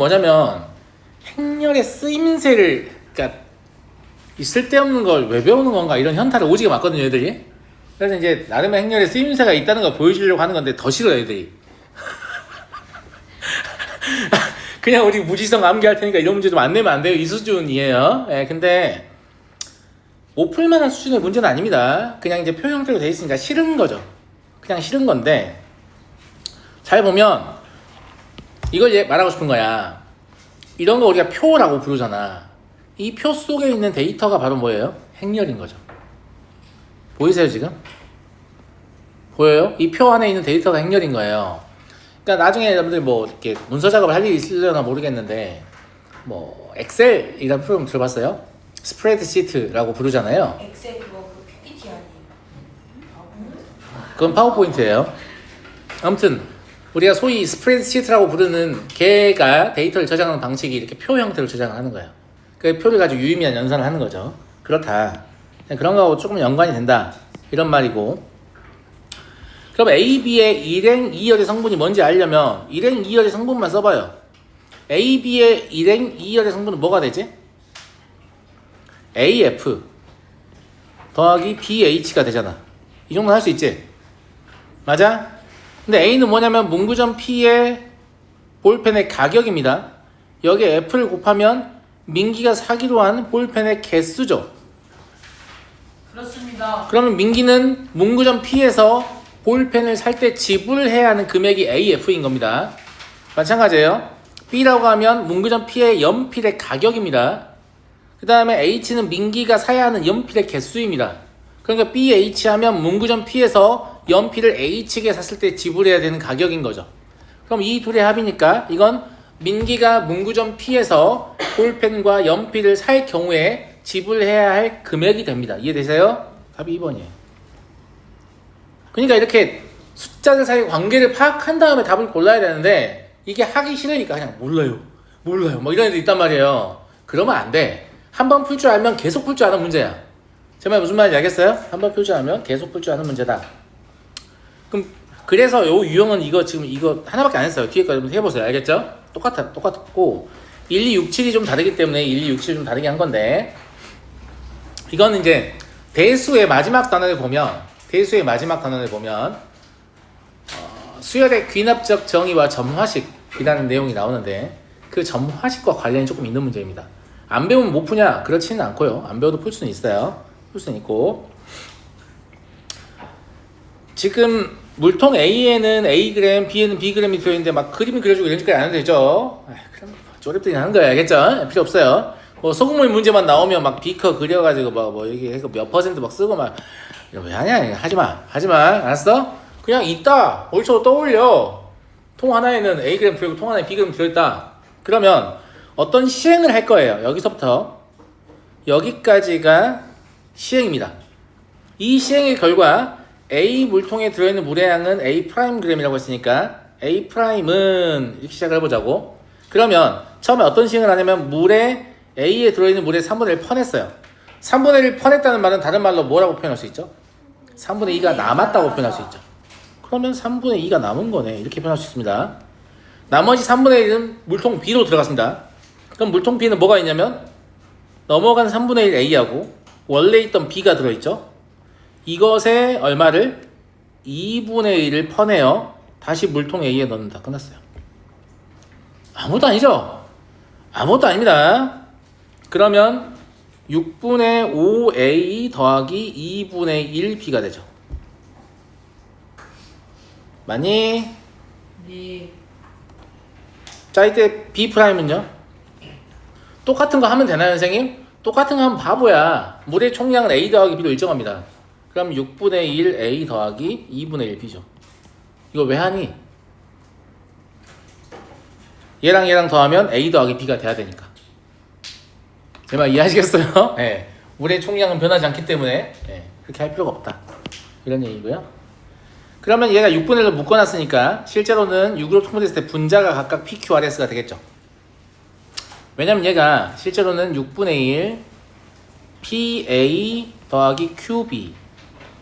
뭐냐면 행렬의 쓰임새를, 그러니까 이 쓸데없는 걸 왜 배우는 건가 이런 현타를 오지게 맞거든요 애들이. 그래서 이제 나름의 행렬의 쓰임새가 있다는 걸 보여주려고 하는 건데 더 싫어 애들이. 그냥 우리 무지성 암기할 테니까 이런 문제 좀 안 내면 안 돼요, 이 수준이에요. 예, 근데 못 풀만한 수준의 문제는 아닙니다. 그냥 이제 표 형태로 돼 있으니까 싫은 거죠. 그냥 싫은 건데, 잘 보면 이걸 말하고 싶은 거야. 이런 거 우리가 표라고 부르잖아. 이 표 속에 있는 데이터가 바로 뭐예요? 행렬인 거죠. 보이세요 지금? 보여요? 이 표 안에 있는 데이터가 행렬인 거예요. 그러니까 나중에 여러분들 뭐 이렇게 문서 작업을 할 일이 있으려나 모르겠는데, 뭐 엑셀이라는 프로그램 들어봤어요? 스프레드시트라고 부르잖아요. 엑셀 그거 그 PPT 아니에요? 그건 파워포인트예요. 아무튼 우리가 소위 스프레드시트라고 부르는 걔가 데이터를 저장하는 방식이 이렇게 표 형태로 저장을 하는 거예요. 그 표를 가지고 유의미한 연산을 하는 거죠. 그렇다. 그런 거하고 조금 연관이 된다, 이런 말이고. 그럼 A, B의 일행 2열의 성분이 뭔지 알려면 일행 2열의 성분만 써봐요. A, B의 일행 2열의 성분은 뭐가 되지? AF 더하기 BH가 되잖아. 이 정도는 할 수 있지? 맞아? 근데 A는 뭐냐면 문구점 P의 볼펜의 가격입니다. 여기에 F를 곱하면 민기가 사기로 한 볼펜의 개수죠. 그렇습니다. 그러면 민기는 문구점 P에서 볼펜을 살 때 지불해야 하는 금액이 AF인 겁니다. 마찬가지예요. B라고 하면 문구점 P의 연필의 가격입니다. 그 다음에 H는 민기가 사야 하는 연필의 개수입니다. 그러니까 BH 하면 문구점 P에서 연필을 H에게 샀을 때 지불해야 되는 가격인 거죠. 그럼 이 둘의 합이니까 이건 민기가 문구점 P에서 볼펜과 연필을 살 경우에 지불해야 할 금액이 됩니다. 이해되세요? 답이 2번이에요. 그러니까 이렇게 숫자들 사이의 관계를 파악한 다음에 답을 골라야 되는데, 이게 하기 싫으니까 그냥 몰라요 뭐 이런 애들 있단 말이에요. 그러면 안 돼. 한 번 풀 줄 알면 계속 풀 줄 아는 문제야. 제 말 무슨 말인지 알겠어요? 한 번 풀 줄 알면 계속 풀 줄 아는 문제다. 그럼 그래서 요 유형은 지금 이거 하나밖에 안 했어요. 뒤에 거 해보세요. 알겠죠? 똑같고 1, 2, 6, 7이 좀 다르기 때문에 1, 2, 6, 7이 좀 다르게 한 건데, 이거는 이제 대수의 마지막 단원을 보면 수열의 귀납적 정의와 점화식이라는 내용이 나오는데, 그 점화식과 관련이 조금 있는 문제입니다. 안 배우면 못 푸냐? 그렇지는 않고요. 안 배워도 풀 수는 있어요. 풀 수는 있고. 지금 물통 A에는 A그램, B에는 B그램이 들어있는데 막 그림을 그려주고 이런 짓까지 안 해도 되죠. 그럼 쪼렙들이 하는 거야. 알겠죠? 필요 없어요. 뭐 소금물 문제만 나오면 막 비커 그려가지고 뭐 여기 해서 몇 퍼센트 막 쓰고 막, 이거 왜 하냐? 하지마. 알았어? 그냥 있다. 옳죠. 떠올려. 통 하나에는 A그램 들어있고 통 하나에 B그램 들어있다. 그러면 어떤 시행을 할 거예요. 여기서부터 여기까지가 시행입니다. 이 시행의 결과 A 물통에 들어있는 물의 양은 A 프라임 그램이라고 했으니까 A 프라임은 이렇게 시작을 해보자고. 그러면 처음에 어떤 시행을 하냐면 A에 들어있는 물의 3분의 1 퍼냈어요. 3분의 1 퍼냈다는 말은 다른 말로 뭐라고 표현할 수 있죠? 3분의 2가 남았다고 표현할 수 있죠. 그러면 3분의 2가 남은 거네, 이렇게 표현할 수 있습니다. 나머지 3분의 1은 물통 B로 들어갔습니다. 그럼 물통 B는 뭐가 있냐면 넘어간 3분의 1 A하고 원래 있던 B가 들어있죠. 이것에 얼마를? 2분의 1을 퍼내요. 다시 물통 A에 넣는다. 끝났어요. 아무것도 아니죠? 아무것도 아닙니다. 그러면 6분의 5A 더하기 2분의 1B가 되죠. 맞니? 네. 자, 이때 B'은요? 똑같은 거 하면 되나요, 선생님? 똑같은 거 하면 바보야. 물의 총량은 A 더하기 B로 일정합니다. 그럼 6분의 1 A 더하기 2분의 1 B죠. 이거 왜 하니? 얘랑 더하면 A 더하기 B가 돼야 되니까. 제 말 이해하시겠어요? 네. 물의 총량은 변하지 않기 때문에 그렇게 할 필요가 없다, 이런 얘기고요. 그러면 얘가 6분의 1로 묶어놨으니까 실제로는 6으로 통분했을 때 분자가 각각 PQRS가 되겠죠. 왜냐면 얘가 실제로는 6분의 1 PA 더하기 QB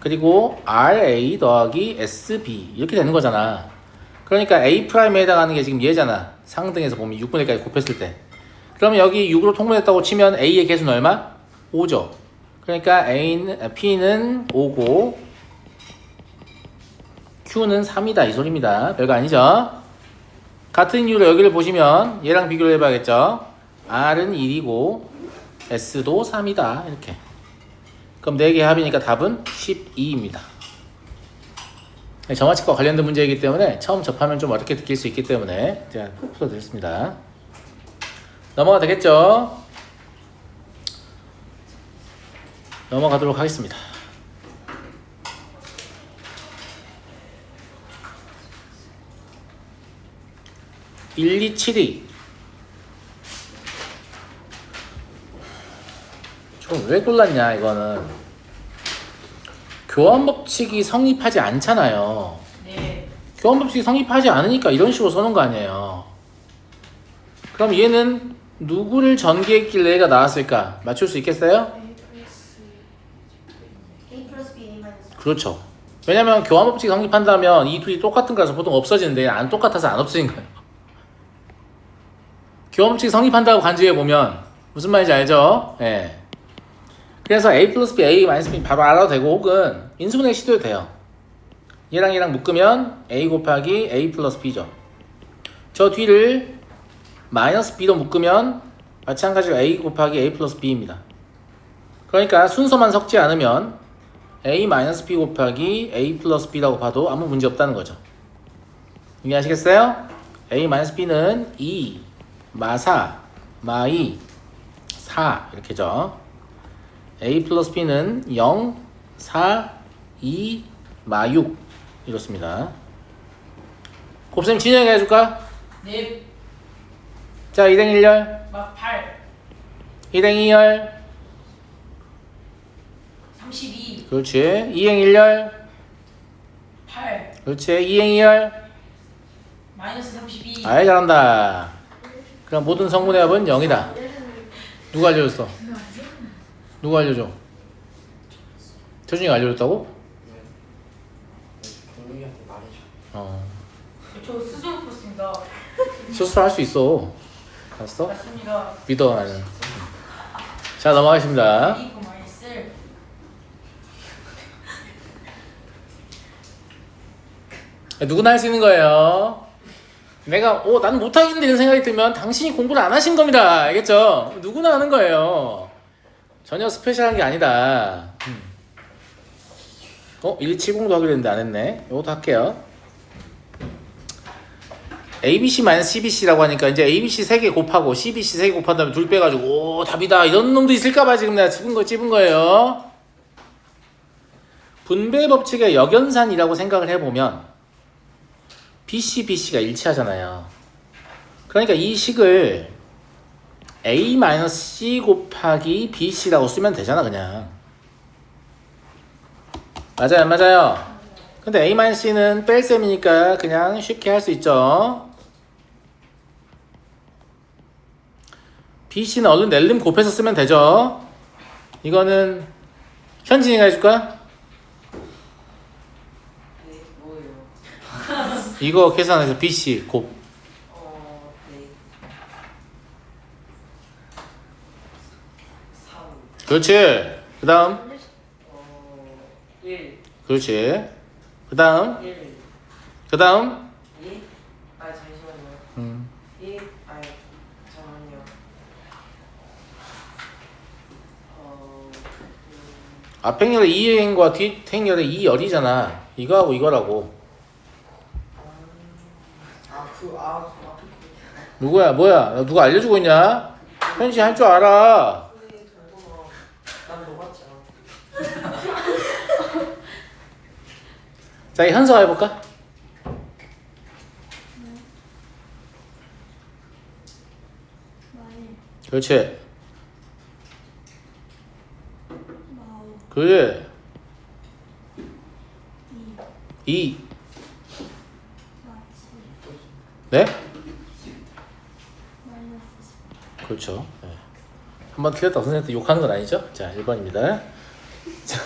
그리고 RA 더하기 SB 이렇게 되는 거잖아. 그러니까 A'에 해당하는 게 지금 얘잖아. 상등에서 보면 6분의 1까지 곱했을 때. 그러면 여기 6으로 통분했다고 치면 A의 개수는 얼마? 5죠. 그러니까 P는 5고 Q는 3이다 이 소리입니다. 별거 아니죠? 같은 이유로 여기를 보시면 얘랑 비교를 해봐야겠죠. R은 1이고 S도 3이다 이렇게. 그럼 4개 합이니까 답은 12입니다. 정화칙과 관련된 문제이기 때문에 처음 접하면 좀 어렵게 느낄 수 있기 때문에 제가 풀어드렸습니다. 넘어가 되겠죠? 넘어가도록 하겠습니다. 1272. 좀 왜 골랐냐 이거는. 교환법칙이 성립하지 않잖아요. 네. 교환법칙이 성립하지 않으니까 이런 식으로 써놓은 거 아니에요. 그럼 얘는 누구를 전개했길래 얘가 나왔을까? 맞출 수 있겠어요? A 플러스 B A 마이너스 그렇죠. 왜냐면 교환법칙이 성립한다면 이 둘이 똑같은 거라서 보통 없어지는데 안 똑같아서 안 없어진 거예요. 교환법칙이 성립한다고 간주해보면 무슨 말인지 알죠? 예. 그래서 A 플러스 B, A 마이너스 B 바로 알아도 되고 혹은 인수분해 시도해도 돼요. 얘랑 얘랑 묶으면 A 곱하기 A 플러스 B죠. 저 뒤를 마이너스 B로 묶으면 마찬가지로 A 곱하기 A 플러스 B입니다. 그러니까 순서만 섞지 않으면 A 마이너스 B 곱하기 A 플러스 B라고 봐도 아무 문제 없다는 거죠. 이해하시겠어요? A 마이너스 B는 2, 마4, 마2, 4 이렇게죠. A 플러스 B는 0, 4, 2, 마6 이렇습니다. 곱셈 진영이 해줄까? 네. 자, 2행 1열, 막 8. 2행 2열, 32. 그렇지. 2행 1열, 8. 그렇지. 2행 2열, 마이너스 32. 아이 잘한다. 그럼 모든 성분의 합은 0이다. 누가 알려줬어? 누가 알려줘? 태준이가 알려줬다고? 동료한테 말해줘. 저 스스로 풀었습니다. 스스로 할 수 있어. 알았어? 맞습니다. 믿어 나는. 자, 넘어가겠습니다. A 마이너스. 누구나 할 수 있는 거예요. 내가 나는 못하겠는데 이런 생각이 들면 당신이 공부를 안 하신 겁니다. 알겠죠? 누구나 하는 거예요. 전혀 스페셜한 게 아니다. 170도 하기로 했는데 안 했네. 이것도 할게요. ABC-CBC라고 하니까 이제 ABC 3개 곱하고 CBC 3개 곱한 다음에 둘 빼가지고 답이다 이런 놈도 있을까봐 지금 내가 찝은 거예요. 분배 법칙의 역연산이라고 생각을 해보면 BC가 일치하잖아요. 그러니까 이 식을 A-C 곱하기 BC라고 쓰면 되잖아 그냥. 맞아요 안 맞아요? 근데 A-C는 뺄셈이니까 그냥 쉽게 할 수 있죠. BC는 얼른 낼름 곱해서 쓰면 되죠. 이거는 현진이가 해줄까? 네, 뭐예요? 이거 계산해서 BC 곱. 네. 3, 그렇지. 그 다음 1, 그렇지. 그 다음 1, 그 다음 2. 아, 잠시만요. 2, 잠깐만요. 앞행열의 2행과 뒷행열의 2열이잖아. 이거하고 이거라고. 누구야 뭐야 누가 알려주고 있냐? 현시 할 줄 알아. 난 녹았지 않아. 자, 이 현서가 해볼까? 마일 그렇지. 마오 그래. 이 2. 마치 네? 마이너스 그렇죠. 네. 한번 틀렸다고 선생님한테 욕하는 건 아니죠? 자, 1번입니다. 자,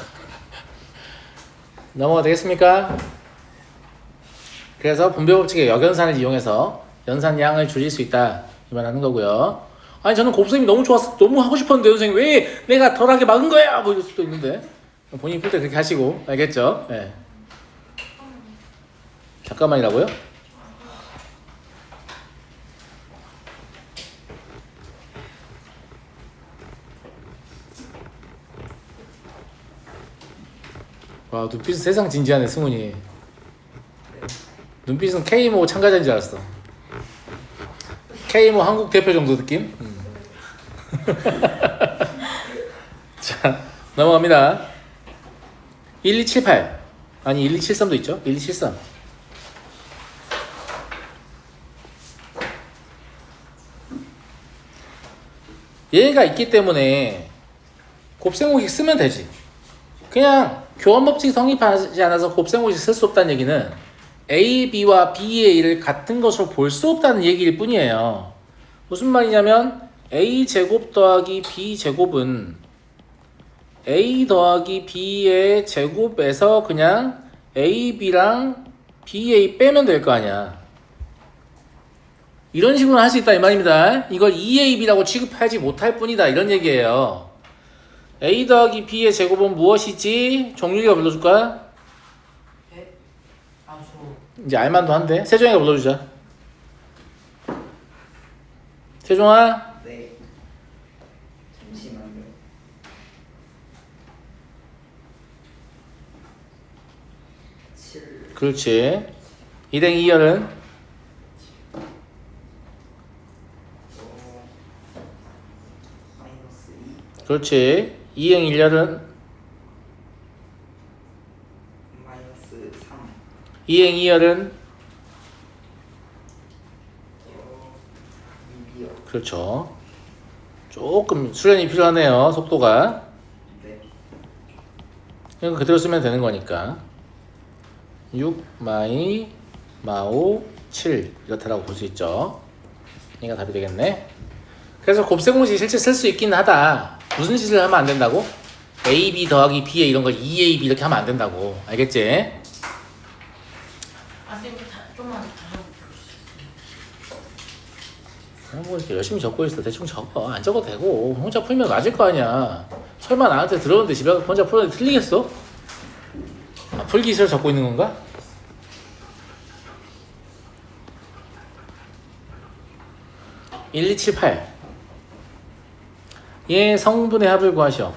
넘어가 되겠습니까? 그래서 분배 법칙의 역연산을 이용해서 연산량을 줄일 수 있다 이 말 하는 거고요. 아니 저는 곱셈이 너무 좋았어, 너무 하고 싶었는데 선생님 왜 내가 덜하게 막은 거야 뭐 이럴 수도 있는데 본인이 풀 때 그렇게 하시고 알겠죠? 네. 잠깐만이라고요? 와 눈빛은 세상 진지하네 승훈이. 눈빛은 K모 참가자인 줄 알았어. K모 한국 대표 정도 느낌? 자 넘어갑니다. 1278 아니 1273도 있죠? 1273 얘가 있기 때문에 곱셈공식 쓰면 되지. 그냥 교환법칙 성립하지 않아서 곱셈공식 쓸 수 없다는 얘기는 A, B와 B의 일을 같은 것으로 볼 수 없다는 얘기일 뿐이에요. 무슨 말이냐면 A 제곱 더하기 B 제곱은 A 더하기 B의 제곱에서 그냥 A, B랑 BA 빼면 될 거 아니야. 이런 식으로 할 수 있다 이 말입니다. 이걸 2AB라고 취급하지 못할 뿐이다 이런 얘기예요. A 더하기 B의 제곱은 무엇이지? 종류가 불러줄까? 아주 이제 알만도 한데 세종이가 불러주자. 세종아 네. 잠시만요. 그렇지. 2댕 2열은 마이너스 2 그렇지. 2행 1열은 마이너스 3 2행 2열은 2이요. 그렇죠. 조금 수련이 필요하네요. 속도가. 네. 이거 그대로 쓰면 되는 거니까 6 마이 마오 7 이렇다라고 볼 수 있죠. 얘가 답이 되겠네. 그래서 곱셈공식 실제 쓸 수 있긴 하다. 무슨 짓을 하면 안 된다고? AB 더하기 B에 이런 거 2AB 이렇게 하면 안 된다고. 알겠지? 아 선생님 좀만 다시 그냥 뭐 이렇게 열심히 적고 있어. 대충 적어. 안 적어도 되고. 혼자 풀면 맞을 거 아니야. 설마 나한테 들었는데 집에 가서 혼자 풀었는데 틀리겠어? 아, 풀기 싫어 적고 있는 건가? (1278) 얘 성분의 합을 구하셔.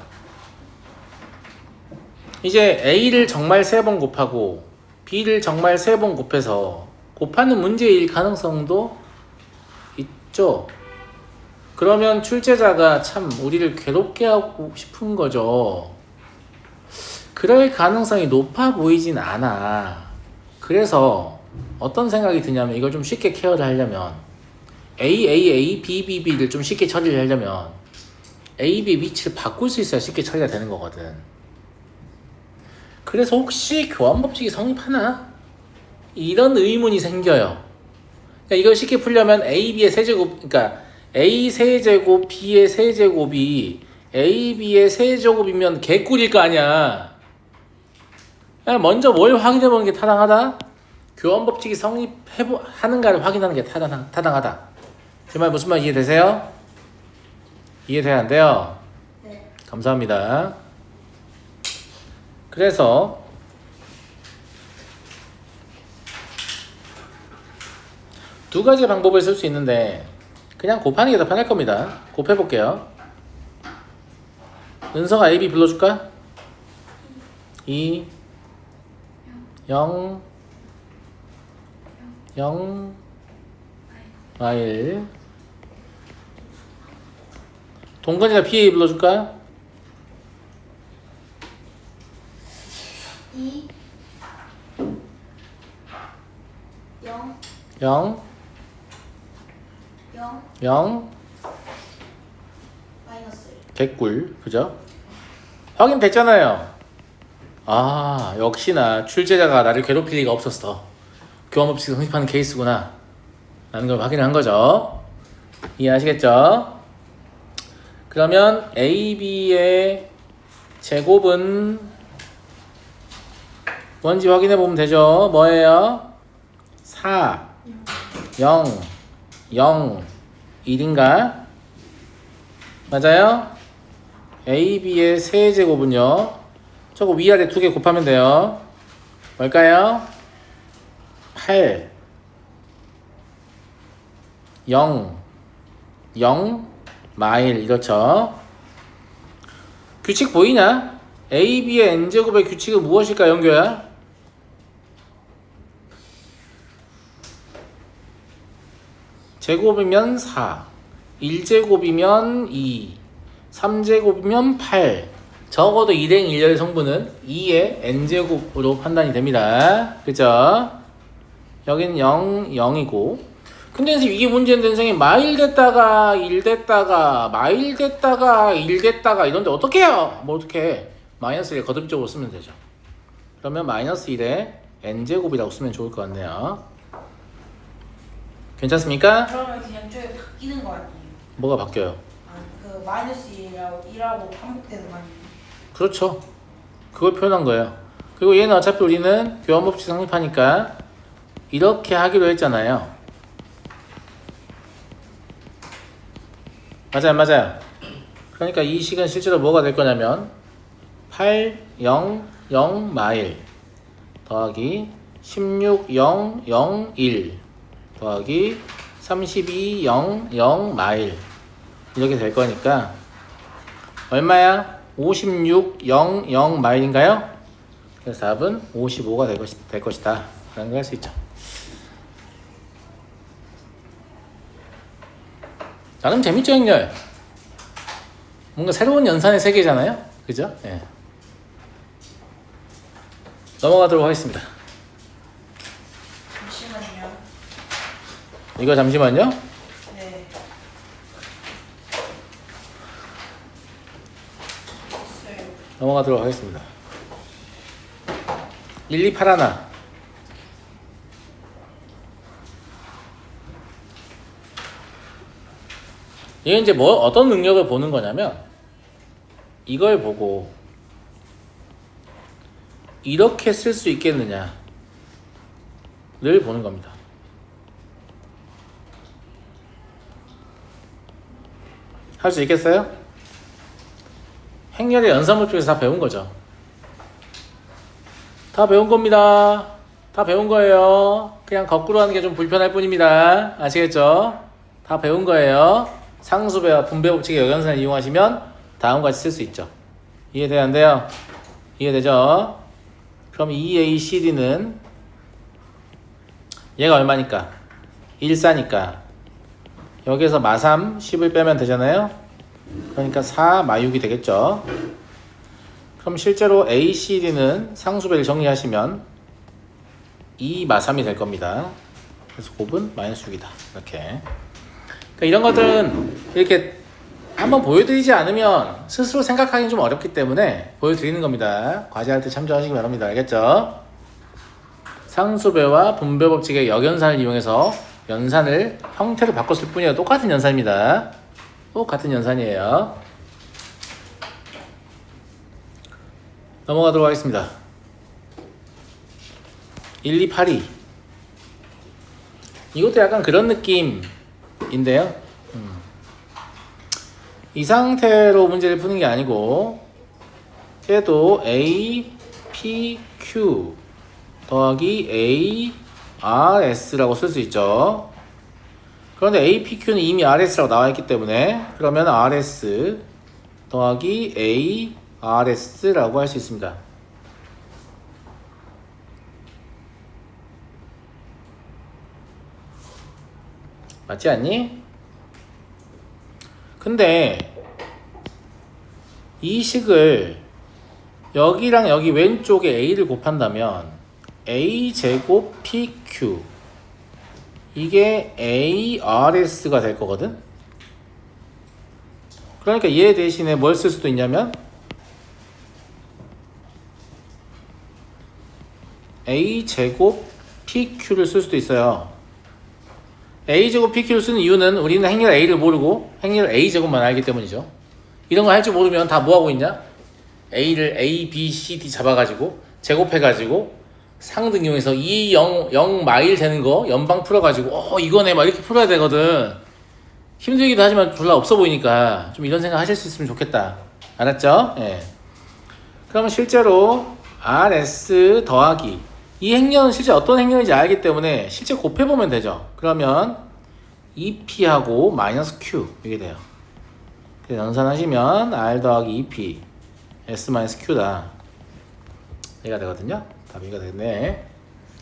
이제 A를 정말 3번 곱하고 B를 정말 3번 곱해서 곱하는 문제일 가능성도 있죠. 그러면 출제자가 참 우리를 괴롭게 하고 싶은 거죠. 그럴 가능성이 높아 보이진 않아. 그래서 어떤 생각이 드냐면 이걸 좀 쉽게 케어를 하려면 A, B, B를 좀 쉽게 처리를 하려면 A, B 위치를 바꿀 수 있어야 쉽게 처리가 되는 거거든. 그래서 혹시 교환법칙이 성립하나? 이런 의문이 생겨요. 그러니까 이걸 쉽게 풀려면 A, B의 세제곱, 그러니까 A 세제곱, B의 세제곱이 A, B의 세제곱이면 개꿀일 거 아니야. 그냥 먼저 뭘 확인해보는 게 타당하다? 교환법칙이 성립하는가를 확인하는 게 타당하다. 제 말 무슨 말 이해되세요? 이해돼야 안 돼요? 네. 감사합니다. 그래서 두 가지 방법을 쓸 수 있는데 그냥 곱하는 게 더 편할 겁니다. 곱해볼게요. 은서가 AB 불러줄까? 2 0 0 1 동건이가 PA 불러줄까? 2 0 0 0 0 마이너스 1. 개꿀 그죠? 확인됐잖아요. 아 역시나 출제자가 나를 괴롭힐 리가 없었어. 교환법칙 성립하는 케이스구나 라는 걸 확인한 거죠. 이해하시겠죠? 그러면 AB의 제곱은 뭔지 확인해 보면 되죠. 뭐예요? 4 0 0, 1인가? 맞아요? A, B의 세제곱은요. 저거 위아래 두 개 곱하면 돼요. 뭘까요? 8, 0, 0, 마일 이렇죠. 규칙 보이냐? A, B의 n제곱의 규칙은 무엇일까, 영규야? 제곱이면 4, 1제곱이면 2, 3제곱이면 8. 적어도 1행 1렬의 성분은 2의 n제곱으로 판단이 됩니다. 그죠? 여긴 0, 0이고. 근데 선생님 이게 문제인데 선생님 마일 됐다가 1 됐다가 마일 됐다가 1 됐다가 이런데 어떻게 해요? 뭐 어떻게 해? 마이너스 1 거듭적으로 쓰면 되죠. 그러면 마이너스 1에 n제곱이라고 쓰면 좋을 것 같네요. 괜찮습니까? 그러면 그냥 저기 바뀌는 거 아니에요? 뭐가 바뀌어요? 아, 그 마이너스 1하고 반복되는 거 아니에요? 그렇죠. 그걸 표현한 거예요. 그리고 얘는 어차피 우리는 교환법칙 성립하니까 이렇게 하기로 했잖아요. 맞아요, 맞아요. 그러니까 이 식은 실제로 뭐가 될 거냐면 8, 0, 0, 마일 더하기 16, 0, 0, 1 더하기 32, 0, 0, 마일 이렇게 될 거니까 얼마야? 56, 0, 0 마일인가요? 그래서 답은 55가 될 것이다 라는 걸 할 수 있죠. 나름 재밌죠, 형님? 뭔가 새로운 연산의 세계잖아요? 그죠? 예. 넘어가도록 하겠습니다. 잠시만요. 이거 잠시만요. 네. 됐어요. 넘어가도록 하겠습니다. 1, 2, 8 하나. 이게 이제 뭐 어떤 능력을 보는 거냐면 이걸 보고 이렇게 쓸 수 있겠느냐를 보는 겁니다. 할 수 있겠어요? 행렬의 연산법칙에서 다 배운 거죠. 다 배운 겁니다. 다 배운 거예요. 그냥 거꾸로 하는 게 좀 불편할 뿐입니다. 아시겠죠? 다 배운 거예요. 상수배와 분배법칙의 역연산을 이용하시면 다음과 같이 쓸 수 있죠. 이해돼요? 안 돼요? 이해되죠? 그럼 2ACD는 얘가 얼마니까? 1사니까 여기에서 마3, 10을 빼면 되잖아요? 그러니까 4, 마6이 되겠죠? 그럼 실제로 ACD는 상수배를 정리하시면 2, 마3이 될 겁니다. 그래서 곱은 마이너스 6이다. 이렇게. 그러니까 이런 것들은 이렇게 한번 보여드리지 않으면 스스로 생각하기는 좀 어렵기 때문에 보여드리는 겁니다. 과제할 때 참조하시기 바랍니다. 알겠죠? 상수배와 분배법칙의 역연산을 이용해서 연산을 형태를 바꿨을 뿐이에요. 똑같은 연산입니다. 똑같은 연산이에요. 넘어가도록 하겠습니다. 1, 2, 8, 2 이것도 약간 그런 느낌인데요. 이 상태로 문제를 푸는 게 아니고 얘도 A, P, Q 더하기 A, R, S라고 쓸 수 있죠. 그런데 A, P, Q는 이미 RS라고 나와있기 때문에 그러면 RS 더하기 A, RS라고 할 수 있습니다. 맞지 않니? 근데 이 식을 여기랑 여기 왼쪽에 A를 곱한다면 A제곱 PQ 이게 ARS가 될 거거든? 그러니까 얘 대신에 뭘 쓸 수도 있냐면 A제곱 PQ를 쓸 수도 있어요. A제곱 PQ를 쓰는 이유는 우리는 행렬 A를 모르고 행렬 A제곱만 알기 때문이죠. 이런 거 할 줄 모르면 다 뭐하고 있냐? A를 A, B, C, D 잡아가지고 제곱해가지고 상등 이용해서 0 마일 되는 거 연방 풀어가지고 이거네 막 이렇게 풀어야 되거든. 힘들기도 하지만 별로 없어 보이니까 좀 이런 생각 하실 수 있으면 좋겠다. 알았죠? 예. 그러면 실제로 RS 더하기 이 행렬은 실제 어떤 행렬인지 알기 때문에 실제 곱해보면 되죠. 그러면 EP하고 마이너스 Q 이게 돼요. 그래서 연산하시면 R 더하기 EP S 마이너스 Q다. 얘가 되거든요. 답이 가 되겠네.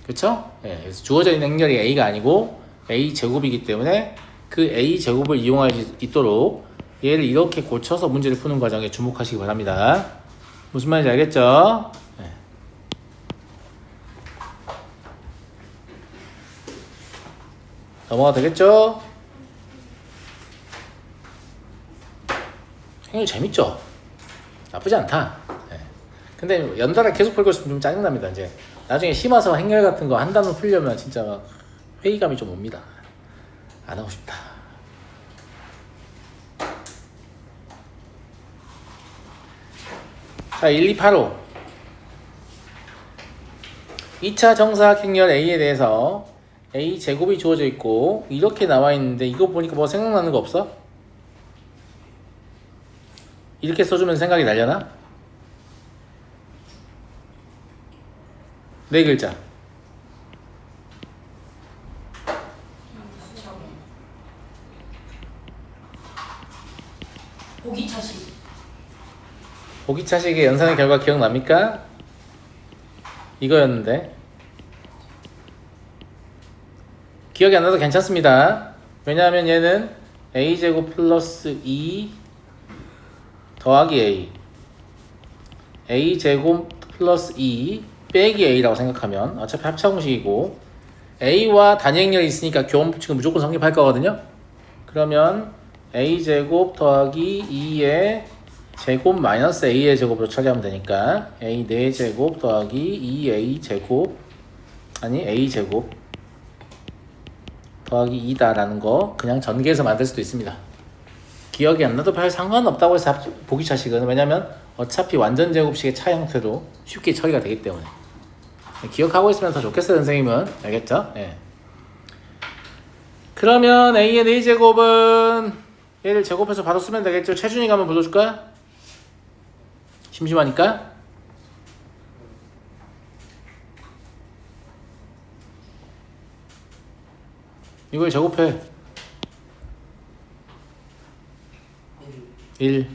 그쵸? 예, 그래서 주어져 있는 행렬이 A가 아니고 A 제곱이기 때문에 그 A 제곱을 이용할 수 있도록 얘를 이렇게 고쳐서 문제를 푸는 과정에 주목하시기 바랍니다. 무슨 말인지 알겠죠? 예. 넘어가도 되겠죠? 행렬 재밌죠? 나쁘지 않다. 예. 근데 연달아 계속 풀고 있으면 좀 짜증납니다. 이제 나중에 심화서 행렬 같은 거 한 단어 풀려면 진짜 막 회의감이 좀 옵니다. 안 하고 싶다. 자, 1285 2차 정사각 행렬 A에 대해서 A 제곱이 주어져 있고 이렇게 나와 있는데 이거 보니까 뭐 생각나는 거 없어? 이렇게 써주면 생각이 나려나? 네 글자. 보기차식. 보기차식의 연산의 결과 기억납니까? 이거였는데 기억이 안 나도 괜찮습니다. 왜냐하면 얘는 a제곱 플러스 2 더하기 a a제곱 플러스 2 빼기 a라고 생각하면 어차피 합차공식이고 a와 단위행렬이 있으니까 교환법칙은 무조건 성립할 거거든요. 그러면 a제곱 더하기 2의 제곱 마이너스 a의 제곱으로 처리하면 되니까 a 4제곱 더하기 2a 제곱 아니 a 제곱 더하기 2다라는 거 그냥 전개해서 만들 수도 있습니다. 기억이 안 나도 별 상관없다고 해서 보기차식은 왜냐면 어차피 완전 제곱식의 차 형태로 쉽게 처리가 되기 때문에 기억하고 있으면 더 좋겠어요. 선생님은 알겠죠? 예. 그러면 a의 4제곱은 얘를 제곱해서 바로 쓰면 되겠죠? 최준이가 한번 불러줄까? 심심하니까? 이걸 제곱해. 1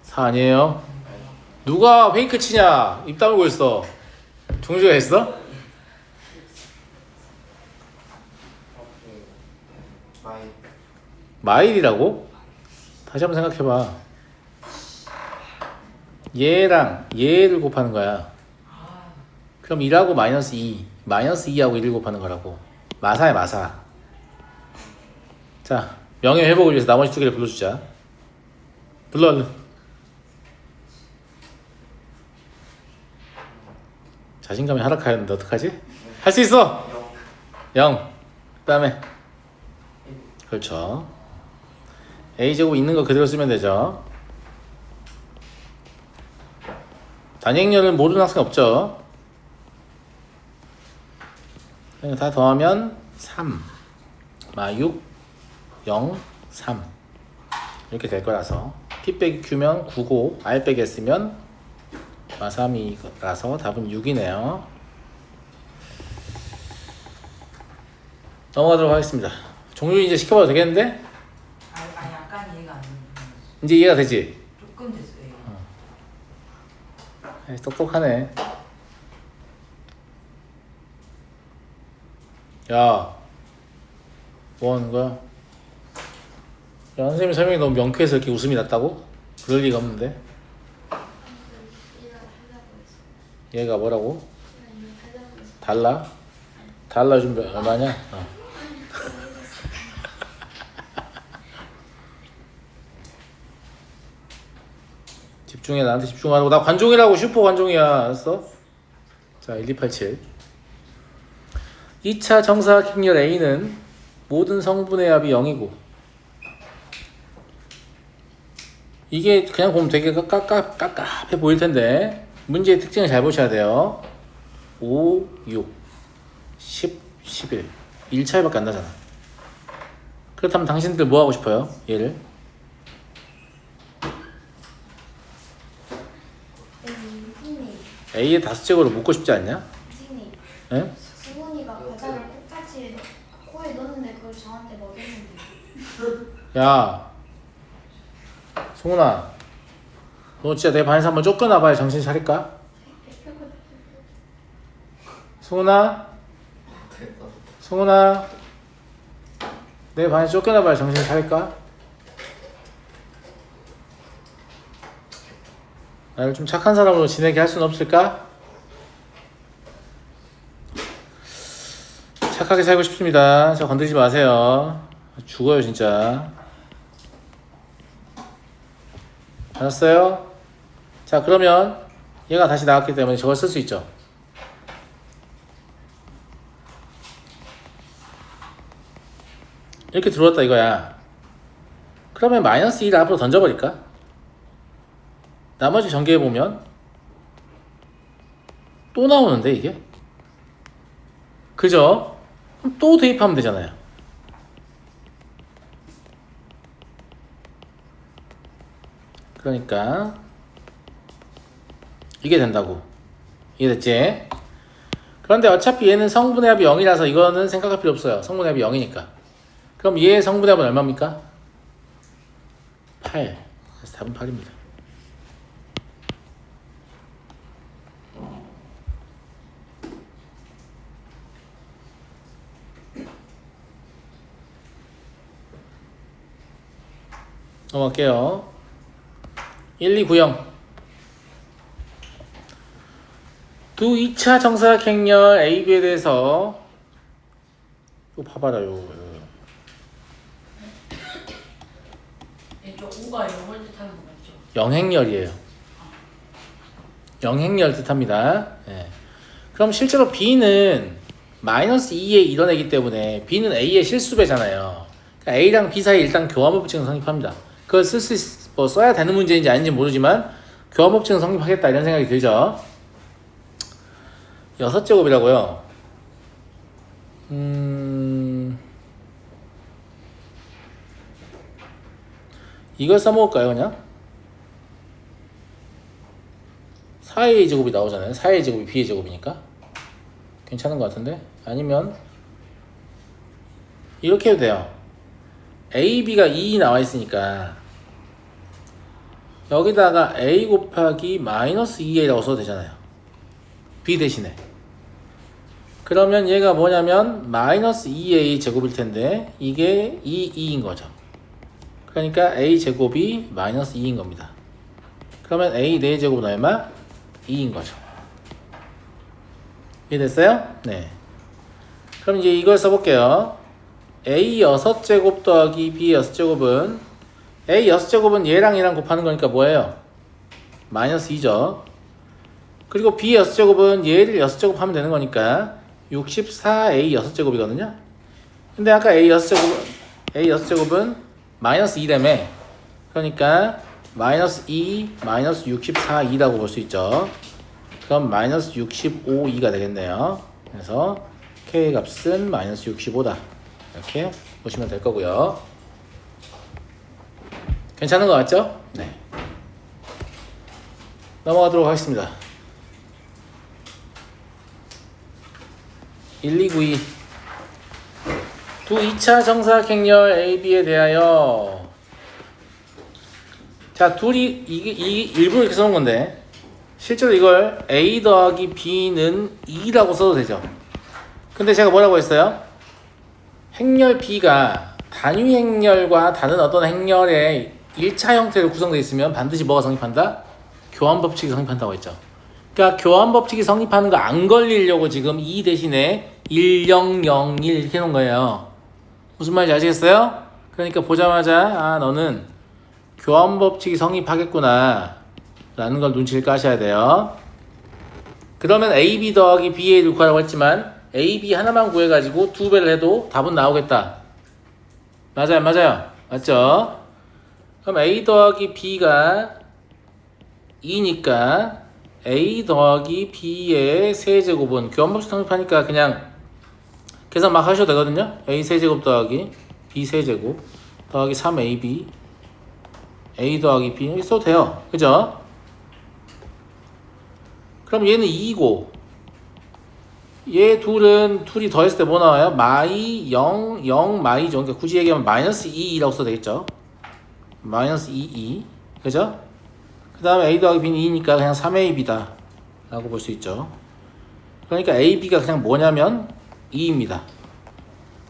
4 아니에요? 누가 페이크 치냐? 입 다물고 있어. 종주가 했어? 마일이라고? 다시 한번 생각해봐. 얘랑 얘를 곱하는 거야. 그럼 1하고 마이너스 2 마이너스 2하고 1을 곱하는 거라고. 마사야 마사. 자, 명예 회복을 위해서 나머지 두 개를 불러주자. 불러 얼른. 자신감이 하락하였는데 어떡하지? 할 수 있어! 0 그 다음에 그렇죠. a제곱 있는 거 그대로 쓰면 되죠. 단위행렬은 모르는 학생 없죠. 다 더하면 3 6 0 3 이렇게 될 거라서 p 빼기 q면 9고 r 빼기 s면 3이라서 답은 6이네요. 넘어가도록 하겠습니다. 종류 이제 시켜봐도 되겠는데? 아니 약간 이해가 안 되는. 이제 이해가 되지? 조금 됐어요. 에이, 똑똑하네. 야, 뭐 하는 거야? 야, 선생님 설명이 너무 명쾌해서 이렇게 웃음이 났다고? 그럴 리가 없는데. 얘가 뭐라고? 달라? 달러 좀 얼마냐? 집중해. 나한테 집중하라고. 나 관종이라고. 슈퍼 관종이야. 알았어? 자, 1287 2차 정사각 행렬 A는 모든 성분의 합이 0이고 이게 그냥 보면 되게 깝깝해 보일 텐데 문제의 특징을 잘 보셔야 돼요. 5, 6, 10, 11 1 차이밖에 안 나잖아. 그렇다면 당신들 뭐 하고 싶어요? 얘를 선생님, A의 다수제곱으로 묶고 싶지 않냐? 선생님, 예? 승훈이가 과자를 똑같이 코에 넣었는데 그걸 저한테 먹였는데. 야 송은아 너 진짜 내 반에서 한번 쫓겨나봐야 정신 차릴까? 송은아 송은아 내 반에서 쫓겨나봐야 정신 차릴까? 나를 좀 착한 사람으로 지내게 할 수는 없을까? 착하게 살고 싶습니다. 저 건드리지 마세요. 죽어요 진짜. 알았어요? 자 그러면 얘가 다시 나왔기 때문에 저걸 쓸 수 있죠. 이렇게 들어왔다 이거야. 그러면 마이너스 2를 앞으로 던져버릴까? 나머지 전개해보면 또 나오는데 이게? 그죠? 그럼 또 대입하면 되잖아요. 그러니까 이게 된다고. 이해됐지? 그런데 어차피 얘는 성분의 합이 0이라서 이거는 생각할 필요 없어요. 성분의 합이 0이니까. 그럼 얘의 성분의 합은 얼마입니까? 8. 그래서 답은 8입니다. 넘어갈게요. 1290 두 2차 정사각형렬 AB에 대해서 이거 봐봐라 요 이쪽 우가 영을 뜻하는 거 맞죠? 영행렬이에요. 영행렬 뜻합니다. 예. 그럼 실제로 B는 마이너스 2의 이뤄내기 때문에 B는 A의 실수배잖아요. 그러니까 A랑 B 사이에 일단 교환법칙은 성립합니다. 그걸 써야 되는 문제인지 아닌지 모르지만 교환법칙은 성립하겠다 이런 생각이 들죠. 6제곱이라고요. 이걸 써먹을까요 그냥? 4의 제곱이 나오잖아요. 4의 제곱이 B의 제곱이니까 괜찮은 것 같은데? 아니면 이렇게 해도 돼요. A, B가 2 나와 있으니까 여기다가 A 곱하기 마이너스 2A라고 써도 되잖아요. B 대신에. 그러면 얘가 뭐냐면 마이너스 2A 제곱일 텐데 이게 2인 거죠. 그러니까 A 제곱이 마이너스 2인 겁니다. 그러면 A 4제곱은 얼마? 2인 거죠. 이해됐어요? 네. 그럼 이제 이걸 써볼게요. A 6제곱 더하기 B 6제곱은 A 6제곱은 얘랑 얘랑 곱하는 거니까 뭐예요? 마이너스 2죠. 그리고 B 6제곱은 얘를 6제곱 하면 되는 거니까 64A 6제곱이거든요. 근데 아까 A 6제곱은 마이너스 2라며. 그러니까 마이너스 2 마이너스 64E라고 볼 수 있죠. 그럼 마이너스 65E가 되겠네요. 그래서 K 값은 마이너스 65다. 이렇게 보시면 될 거고요. 괜찮은 거 같죠? 네. 넘어가도록 하겠습니다. 1292 두 2차 정사각형렬 AB에 대하여 자 둘이 이게 일부러 이렇게 써놓은 건데 실제로 이걸 A 더하기 B는 2라고 써도 되죠. 근데 제가 뭐라고 했어요? 행렬 B가 단위 행렬과 다른 어떤 행렬의 1차 형태로 구성되어 있으면 반드시 뭐가 성립한다? 교환법칙이 성립한다고 했죠. 그러니까 교환법칙이 성립하는 거 안 걸리려고 지금 2 대신에 1001 이렇게 해놓은 거예요. 무슨 말인지 아시겠어요? 그러니까 보자마자 아 너는 교환법칙이 성립하겠구나 라는 걸 눈치를 까셔야 돼요. 그러면 AB 더하기 BA를 구하라고 했지만 AB 하나만 구해가지고 2배를 해도 답은 나오겠다. 맞아요 맞죠? 그럼 a 더하기 b가 2니까 a 더하기 b의 세제곱은 교환법칙 성립하니까 그냥 계산 막 하셔도 되거든요. a 세제곱 더하기 b 세제곱 더하기 3ab a 더하기 b 이렇게 써도 돼요. 그죠? 그럼 얘는 2고 얘 둘이 더했을 때 뭐 나와요? 마이 0, 0 마이죠. 그러니까 굳이 얘기하면 마이너스 2라고 써도 되겠죠. 마이너스 2, 그죠? 그 다음에 a 더하기 b는 2니까 그냥 3ab다 라고 볼 수 있죠. 그러니까 ab가 그냥 뭐냐면 2입니다.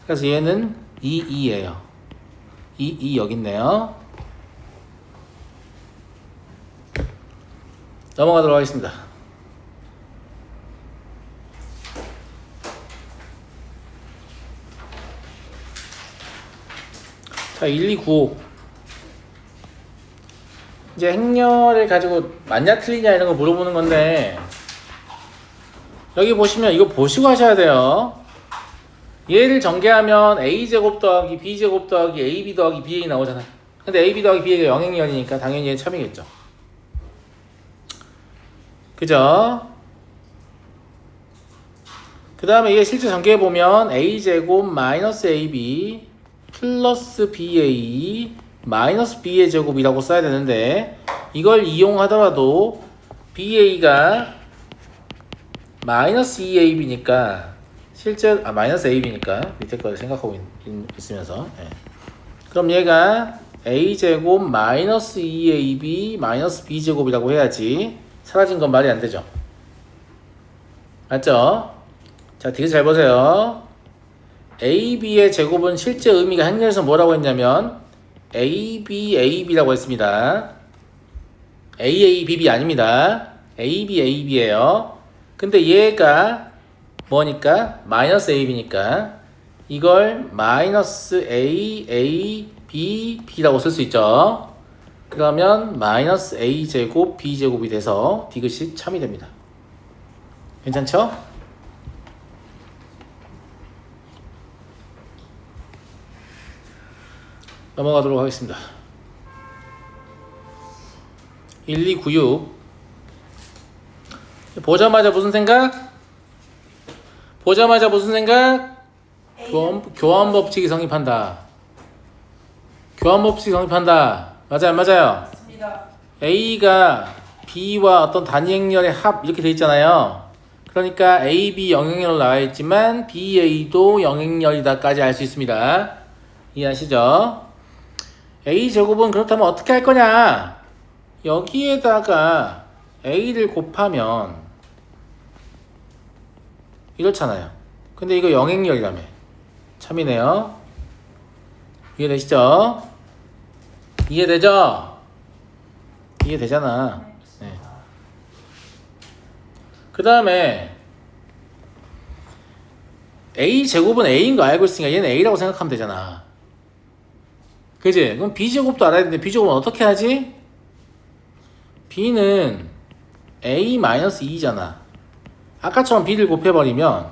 그래서 얘는 2예요. 2 여기 있네요. 넘어가도록 하겠습니다. 자, 1295. 이제 행렬을 가지고 맞냐 틀리냐 이런 거 물어보는 건데, 여기 보시면 이거 보시고 하셔야 돼요. 얘를 전개하면 a제곱 더하기 b제곱 더하기 ab 더하기 ba 나오잖아. 근데 ab 더하기 ba가 영행렬이니까 당연히 얘 참이겠죠. 그죠? 그 다음에 이게 실제 전개해보면 a제곱 마이너스 ab 플러스 ba 마이너스 b의 제곱이라고 써야 되는데, 이걸 이용하더라도 ba가 마이너스 2ab니까 실제 마이너스 ab니까 밑에 걸 생각하고 있으면서 그럼 얘가 a제곱 마이너스 2ab 마이너스 b제곱이라고 해야지 사라진 건 말이 안 되죠. 맞죠? 자, 되게 잘 보세요. ab의 제곱은 실제 의미가 행렬에서 뭐라고 했냐면 ab라고 했습니다. abb 아닙니다. ab예요. 근데 얘가 뭐니까 마이너스 ab니까 이걸 마이너스 aab라고 쓸 수 있죠. 그러면 마이너스 a제곱 b제곱이 돼서 디귿이 참이 됩니다. 괜찮죠? 넘어가도록 하겠습니다. 1296 보자마자 무슨 생각? 교환법칙이 성립한다. 교환법칙이 성립한다. 맞아요, 맞아요. 맞습니다. A가 B와 어떤 단위 행렬의 합 이렇게 돼 있잖아요. 그러니까 AB 영행렬로 나와 있지만 BA도 영행렬이다까지 알 수 있습니다. 이해하시죠? A 제곱은 그렇다면 어떻게 할 거냐? 여기에다가 A를 곱하면 이렇잖아요. 근데 이거 영행렬이라며. 참이네요. 이해되시죠? 이해되죠? 이해되잖아. 네. 그 다음에 A제곱은 A인 거 알고 있으니까 얘는 A라고 생각하면 되잖아. 그지? 그럼 B제곱도 알아야 되는데 B제곱은 어떻게 하지? B는 A-2잖아. 아까처럼 B를 곱해버리면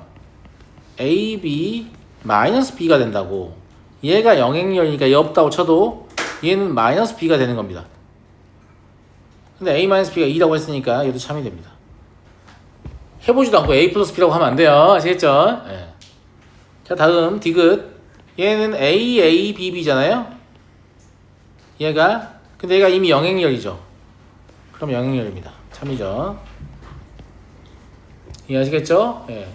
AB 마이너스 B가 된다고. 얘가 영행렬이니까 얘 없다고 쳐도 얘는 마이너스 B가 되는 겁니다. 근데 A 마이너스 B가 2라고 했으니까 얘도 참이 됩니다. 해보지도 않고 A 플러스 B라고 하면 안 돼요. 아시겠죠? 네. 자, 다음 디귿. 얘는 AB잖아요. 얘가 근데 얘가 이미 영행렬이죠. 그럼 영행렬입니다. 참이죠. 이해하시겠죠? 예.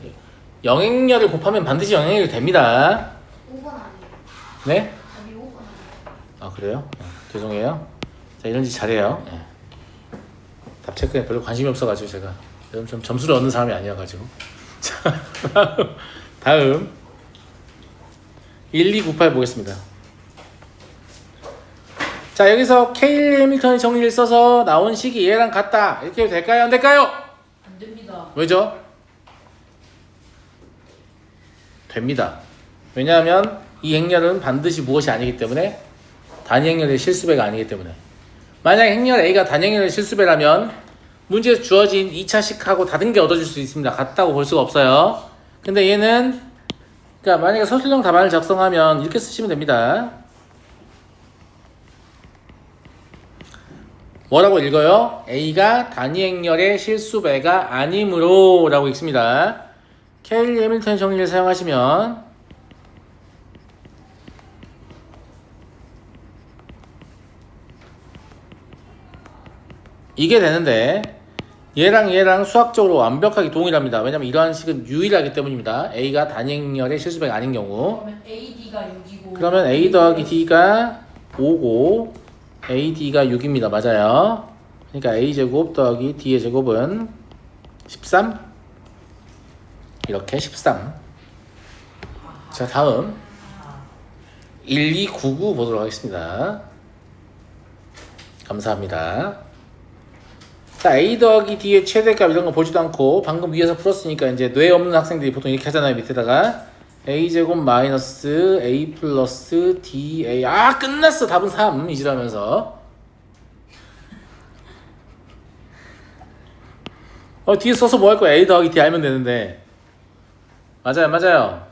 영행렬을 곱하면 반드시 영행렬이 됩니다. 5번 아니에요. 네? 답이 5번 아니에요. 아, 그래요? 죄송해요. 자, 이런 짓 잘해요. 답 체크에 별로 관심이 없어가지고 제가 좀 점수를 얻는 사람이 아니어가지고. 자, 다음 1298 보겠습니다. 자, 여기서 케일리 해밀턴의 정리를 써서 나온 식이 얘랑 같다 이렇게 해도 될까요? 안 될까요? 안 됩니다. 왜죠? 됩니다. 왜냐하면 이 행렬은 반드시 무엇이 아니기 때문에 단위 행렬의 실수배가 아니기 때문에. 만약 행렬 A가 단위 행렬의 실수배라면 문제에서 주어진 2차식하고 다른 게 얻어질 수 있습니다. 같다고 볼 수가 없어요. 근데 얘는 그러니까 만약에 서술형 답안을 작성하면 이렇게 쓰시면 됩니다. 뭐라고 읽어요? A가 단위 행렬의 실수배가 아니므로 라고 읽습니다. 케일리 해밀턴 정리를 사용하시면 이게 되는데 얘랑 수학적으로 완벽하게 동일합니다. 왜냐면 이러한 식은 유일하기 때문입니다. A가 단위 행렬의 실수배가 아닌 경우. 그러면 AD가 6이고. 그러면 A 더하기 D가 5고 AD가 6입니다. 맞아요. 그러니까 A제곱 더하기 D의 제곱은 13. 이렇게 13. 자, 다음 1299 보도록 하겠습니다. 감사합니다. 자, A 더하기 D의 최대값 이런 거 보지도 않고 방금 위에서 풀었으니까 이제 뇌 없는 학생들이 보통 이렇게 하잖아요. 밑에다가 A제곱 마이너스 A 플러스 DA. 아, 끝났어. 답은 3 이지라면서. 뒤에 써서 뭐 할 거야? A 더하기 D 알면 되는데. 맞아요.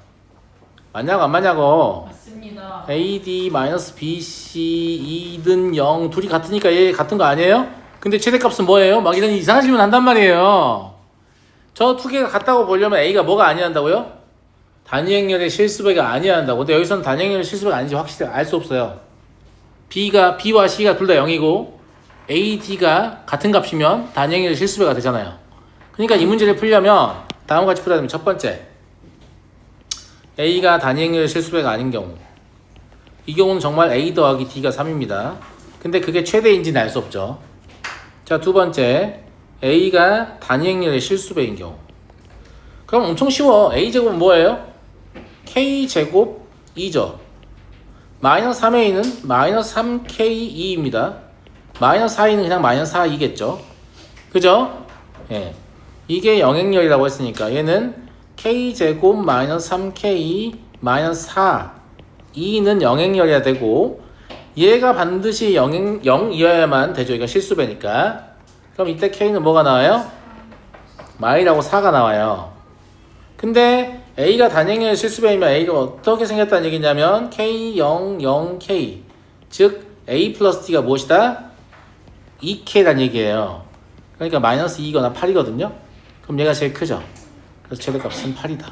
맞냐고 안 맞냐고. 맞습니다. AD 마이너스 BC 2는 0 둘이 같으니까 얘 같은 거 아니에요? 근데 최대값은 뭐예요? 막 이런 이상한 질문 한단 말이에요. 저 두 개가 같다고 보려면 A가 뭐가 아니야 한다고요? 단위 행렬의 실수배가 아니야 한다고. 근데 여기서는 단위 행렬의 실수배가 아닌지 확실히 알 수 없어요. B와 C가 둘 다 0이고 AD가 같은 값이면 단위 행렬의 실수배가 되잖아요. 그러니까 이 문제를 풀려면 다음과 같이 풀어야 됩니다. 첫 번째, A가 단위 행렬의 실수배가 아닌 경우, 이 경우는 정말 A 더하기 D가 3입니다. 근데 그게 최대인지는 알 수 없죠. 자, 두 번째, A가 단위 행렬의 실수배인 경우. 그럼 엄청 쉬워. A제곱은 뭐예요? K제곱 2죠. 마이너스 3A는 마이너스 3K2입니다. 마이너스 4A는 그냥 마이너스 4이겠죠. 그죠? 예. 이게 영행렬이라고 했으니까 얘는 K제곱 마이너스 3K 마이너스 4 2는 영행렬이어야 되고 얘가 반드시 0이어야만 되죠. 이건 실수배니까. 그럼 이때 K는 뭐가 나와요? 마이라고 4가 나와요. 근데 A가 단행의 실수배이면 A가 어떻게 생겼다는 얘기냐면 K00K, 즉 A 플러스 D가 무엇이다? 2K란 얘기예요. 그러니까 마이너스 2거나 8이거든요. 그럼 얘가 제일 크죠. 그래서 최대값은 8이다.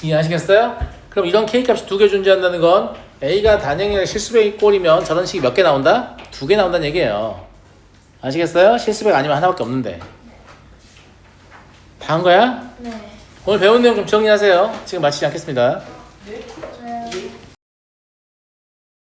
이해하시겠어요? 그럼 이런 K값이 두 개 존재한다는 건 A가 단행의 실수배의 꼴이면 저런 식이 몇 개 나온다? 2개 나온다는 얘기예요. 아시겠어요? 실수배가 아니면 하나밖에 없는데. 다 한 거야? 네. 오늘 배운 내용 좀 정리하세요. 지금 마치지 않겠습니다. 네?